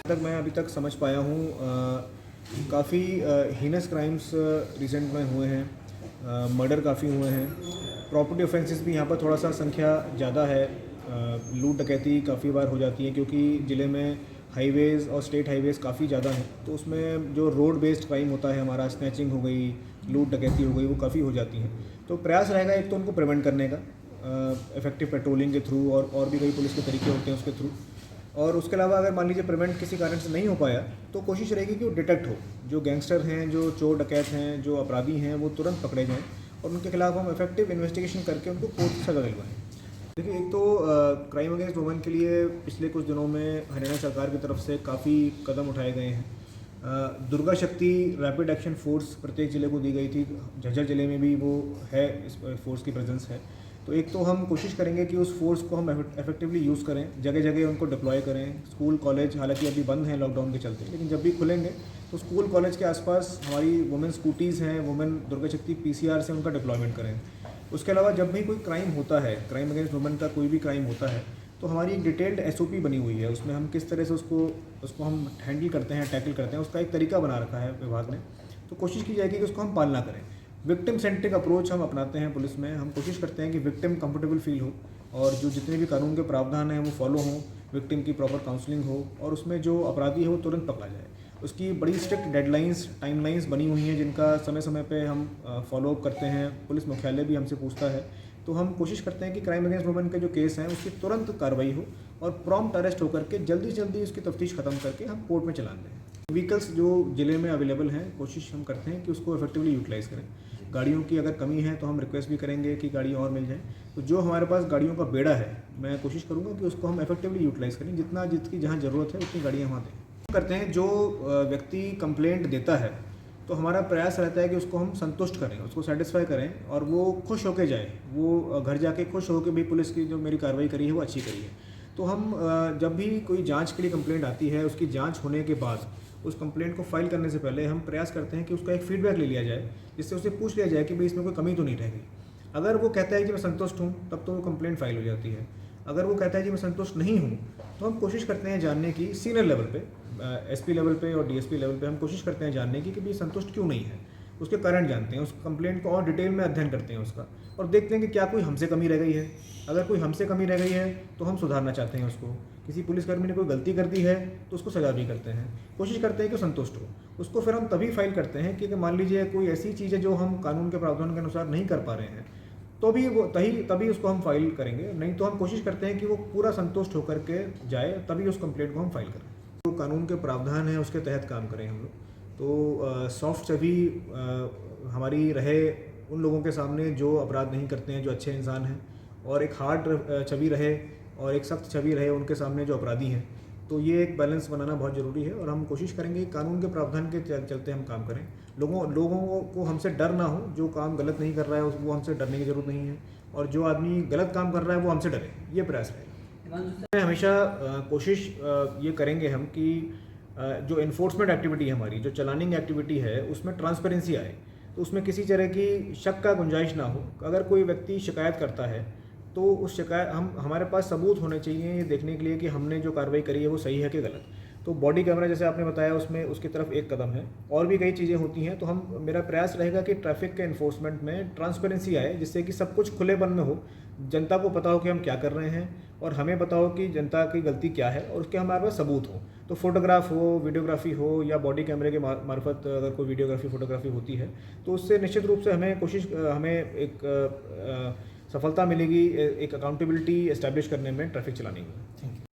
तक मैं अभी तक समझ पाया हूँ काफ़ी हीनस क्राइम्स रिसेंट में हुए हैं। मर्डर काफ़ी हुए हैं। प्रॉपर्टी ऑफेंसेस भी यहाँ पर थोड़ा सा संख्या ज़्यादा है। लूट डकैती काफ़ी बार हो जाती है क्योंकि ज़िले में हाईवेज़ और स्टेट हाईवेज़ काफ़ी ज़्यादा हैं, तो उसमें जो रोड बेस्ड क्राइम होता है हमारा, स्नैचिंग हो गई, लूट डकैती हो गई, वो काफ़ी हो जाती हैं। तो प्रयास रहेगा एक तो उनको प्रिवेंट करने का इफेक्टिव पेट्रोलिंग के थ्रू और भी कई पुलिस के तरीके होते हैं उसके थ्रू। और उसके अलावा अगर मान लीजिए प्रिवेंट किसी कारण से नहीं हो पाया तो कोशिश रहेगी कि वो डिटेक्ट हो। जो गैंगस्टर हैं, जो चोर डकैत हैं, जो अपराधी हैं, वो तुरंत पकड़े जाएँ और उनके खिलाफ हम इफेक्टिव इन्वेस्टिगेशन करके उनको कोर्ट से सजा दिलवाएँ। देखिए, एक तो क्राइम अगेंस्ट वुमेन के लिए पिछले कुछ दिनों में हरियाणा सरकार की तरफ से काफ़ी कदम उठाए गए हैं। दुर्गा शक्ति रैपिड एक्शन फोर्स प्रत्येक ज़िले को दी गई थी। झज्जर ज़िले में भी वो है, इस फोर्स की प्रेजेंस है। तो एक तो हम कोशिश करेंगे कि उस फोर्स को हम इफेक्टिवली यूज़ करें, जगह जगह उनको डिप्लॉय करें। स्कूल कॉलेज हालांकि अभी बंद हैं लॉकडाउन के चलते, लेकिन जब भी खुलेंगे तो स्कूल कॉलेज के आसपास हमारी वुमेन स्कूटीज़ हैं, वुमेन दुर्गा शक्ति पीसीआर से उनका डिप्लॉयमेंट करें। उसके अलावा जब भी कोई क्राइम होता है, क्राइम अगेंस्ट वुमेन का कोई भी क्राइम होता है, तो हमारी एक डिटेल्ड एसओपी बनी हुई है। उसमें हम किस तरह से उसको हम हैंडल करते हैं, टैकल करते हैं, उसका एक तरीका बना रखा है विभाग ने। तो कोशिश की जाएगी कि उसको हम पालना करें। विक्टिम सेंट्रिक अप्रोच हम अपनाते हैं पुलिस में। हम कोशिश करते हैं कि विक्टिम कंफर्टेबल फील हो और जो जितने भी कानून के प्रावधान हैं वो फॉलो हों, विक्टिम की प्रॉपर काउंसलिंग हो और उसमें जो अपराधी है वो तुरंत पकड़ा जाए। उसकी बड़ी स्ट्रिक्ट डेडलाइंस, टाइमलाइंस बनी हुई हैं जिनका समय समय पे हम फॉलो अप करते हैं। पुलिस मुख्यालय भी हमसे पूछता है, तो हम कोशिश करते हैं कि क्राइम अगेंस्ट वुमेन के जो केस हैं उसकी तुरंत कार्रवाई हो और प्रॉम्प्ट अरेस्ट होकर के जल्दी से जल्दी उसकी तफ्तीश खत्म करके हम कोर्ट में चलान दें। व्हीकल्स जो ज़िले में अवेलेबल हैं, कोशिश हम करते हैं कि उसको इफेक्टिवली यूटिलाइज़ करें। गाड़ियों की अगर कमी है तो हम रिक्वेस्ट भी करेंगे कि गाड़ी और मिल जाए। तो जो हमारे पास गाड़ियों का बेड़ा है, मैं कोशिश करूँगा कि उसको हम इफेक्टिवली यूटिलाइज़ करें। जितकी जहाँ ज़रूरत है उतनी गाड़ियाँ वहाँ दें। करते हैं जो व्यक्ति कंप्लेंट देता है, तो हमारा प्रयास रहता है कि उसको हम संतुष्ट करें, उसको सेटिस्फाई करें और वो खुश होके जाए। वो घर जाके खुश हो कि भाई पुलिस की जो मेरी कार्रवाई करी है वो अच्छी करी है। तो हम जब भी कोई जांच के लिए कंप्लेंट आती है, उसकी जांच होने के बाद उस कंप्लेंट को फाइल करने से पहले हम प्रयास करते हैं कि उसका एक फीडबैक ले लिया जाए, जिससे उससे पूछ लिया जाए कि भाई इसमें कोई कमी तो नहीं रह गई। अगर वो कहता है कि मैं संतुष्ट हूँ, तब तो वो कंप्लेंट फाइल हो जाती है। अगर वो कहता है कि मैं संतुष्ट नहीं हूँ, तो हम कोशिश करते हैं जानने की सीनियर लेवल पे, एसपी लेवल पे और डीएसपी लेवल पे हम कोशिश करते हैं जानने की कि भाई संतुष्ट क्यों नहीं है। उसके कारण जानते हैं, उस कंप्लेंट को और डिटेल में अध्ययन करते हैं उसका और देखते हैं कि क्या कोई हमसे कमी रह गई है। अगर कोई हमसे कमी रह गई है तो हम सुधारना चाहते हैं उसको। किसी पुलिसकर्मी ने कोई गलती कर दी है तो उसको सजा भी करते हैं। कोशिश करते हैं कि संतुष्ट हो। उसको फिर हम तभी फाइल करते हैं कि मान लीजिए कोई ऐसी चीज़ है जो हम कानून के प्रावधान के अनुसार नहीं कर पा रहे हैं, तो भी वो तभी उसको हम फाइल करेंगे। नहीं तो हम कोशिश करते हैं कि वो पूरा संतुष्ट होकर के जाए, तभी उस कंप्लेंट को हम फाइल करें। तो कानून के प्रावधान हैं उसके तहत काम करें हम लोग। तो सॉफ्ट छवि हमारी रहे उन लोगों के सामने जो अपराध नहीं करते हैं, जो अच्छे इंसान हैं, और एक हार्ड छवि रहे और एक सख्त छवि रहे उनके सामने जो अपराधी हैं। तो ये एक बैलेंस बनाना बहुत ज़रूरी है और हम कोशिश करेंगे कि कानून के प्रावधान के चलते हम काम करें। लोगों को हमसे डर ना हो। जो काम गलत नहीं कर रहा है वो हमसे डरने की ज़रूरत नहीं है, और जो आदमी गलत काम कर रहा है वो हमसे डरे, ये प्रयास है। हमेशा कोशिश ये करेंगे हम कि जो इन्फोर्समेंट एक्टिविटी है हमारी, जो चलानिंग एक्टिविटी है, उसमें ट्रांसपेरेंसी आए। तो उसमें किसी तरह की शक का गुंजाइश ना हो। अगर कोई व्यक्ति शिकायत करता है तो उस शिकायत हमारे पास सबूत होने चाहिए ये देखने के लिए कि हमने जो कार्रवाई करी है वो सही है कि गलत। तो बॉडी कैमरा जैसे आपने बताया, उसमें उसकी तरफ एक कदम है, और भी कई चीज़ें होती हैं। तो मेरा प्रयास रहेगा कि ट्रैफिक के इन्फोर्समेंट में ट्रांसपेरेंसी आए, जिससे कि सब कुछ खुलेपन में हो, जनता को पता हो कि हम क्या कर रहे हैं और हमें बताओ कि जनता की गलती क्या है और उसके हमारे पास सबूत हो। तो फोटोग्राफ हो, वीडियोग्राफी हो या बॉडी कैमरे के मार्फत अगर कोई वीडियोग्राफी फोटोग्राफी होती है तो उससे निश्चित रूप से हमें एक सफलता मिलेगी, एक अकाउंटेबिलिटी एस्टैब्लिश करने में ट्रैफिक चलाने में।